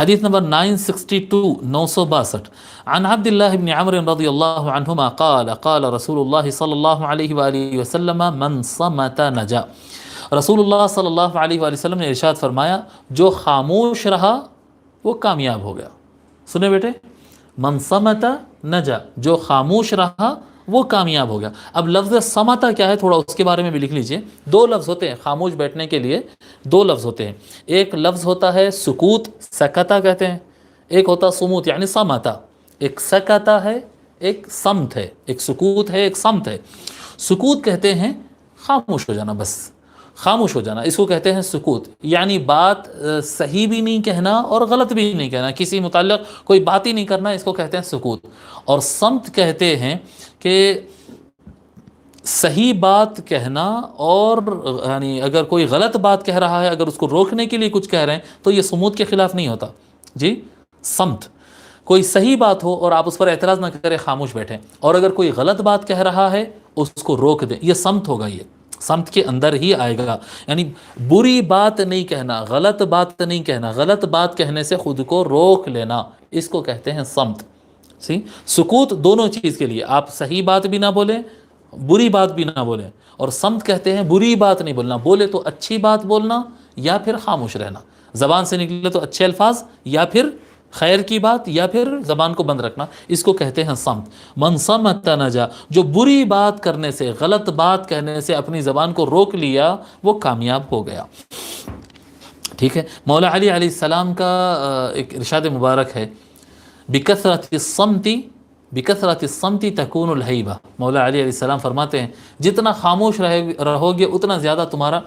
حدیث نمبر 962 962 عن عبد الله بن عمرو رضی اللہ عنہما قال قال رسول اللہ صلی اللہ علیہ وآلہ وسلم من صمت نجا. رسول اللہ صلی اللہ علیہ وآلہ وسلم نے ارشاد فرمایا جو خاموش رہا وہ کامیاب ہو گیا. سنے بیٹے، من صمت نجا، جو خاموش رہا وہ کامیاب ہو گیا. اب لفظ صمتا کیا ہے تھوڑا اس کے بارے میں بھی لکھ لیجئے. دو لفظ ہوتے ہیں خاموش بیٹھنے کے لیے، دو لفظ ہوتے ہیں. ایک لفظ ہوتا ہے سکوت، سکتا کہتے ہیں. ایک ہوتا صموت یعنی صمتا. ایک سکتا ہے، ایک صمت ہے. ایک سکوت ہے، ایک صمت ہے. سکوت کہتے ہیں خاموش ہو جانا، بس خاموش ہو جانا، اس کو کہتے ہیں سکوت. یعنی بات صحیح بھی نہیں کہنا اور غلط بھی نہیں کہنا، کسی متعلق کوئی بات ہی نہیں کرنا، اس کو کہتے ہیں سکوت. اور صمت کہتے ہیں کہ صحیح بات کہنا، اور یعنی اگر کوئی غلط بات کہہ رہا ہے، اگر اس کو روکنے کے لیے کچھ کہہ رہے ہیں تو یہ صمود کے خلاف نہیں ہوتا. جی صمت، کوئی صحیح بات ہو اور آپ اس پر اعتراض نہ کریں، خاموش بیٹھیں، اور اگر کوئی غلط بات کہہ رہا ہے اس کو روک دیں، یہ صمت ہوگا. یہ صمت کے اندر ہی آئے گا. یعنی بری بات نہیں کہنا، غلط بات نہیں کہنا، غلط بات کہنے سے خود کو روک لینا، اس کو کہتے ہیں صمت. سکوت دونوں چیز کے لیے، آپ صحیح بات بھی نہ بولیں، بری بات بھی نہ بولیں. اور صمت کہتے ہیں بری بات نہیں بولنا، بولے تو اچھی بات بولنا یا پھر خاموش رہنا. زبان سے نکلے تو اچھے الفاظ، یا پھر خیر کی بات، یا پھر زبان کو بند رکھنا، اس کو کہتے ہیں صمت. من صمت نجا، جو بری بات کرنے سے، غلط بات کہنے سے اپنی زبان کو روک لیا وہ کامیاب ہو گیا. ٹھیک ہے. مولا علی علیہ السلام کا ایک ارشاد مبارک ہے، بکثرت الصمت تکون الہیبہ. مولا علی علیہ السلام فرماتے ہیں جتنا خاموش رہو گے اتنا زیادہ تمہارا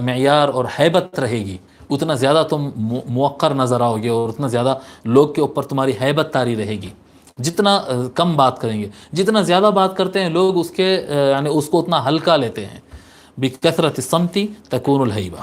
معیار اور ہیبت رہے گی، اتنا زیادہ تم موقر نظر آؤ گے، اور اتنا زیادہ لوگ کے اوپر تمہاری ہیبت طاری رہے گی. جتنا کم بات کریں گے، جتنا زیادہ بات کرتے ہیں لوگ اس کے یعنی اس کو اتنا ہلکا لیتے ہیں. بکثرت الصمت تکون الہیبہ.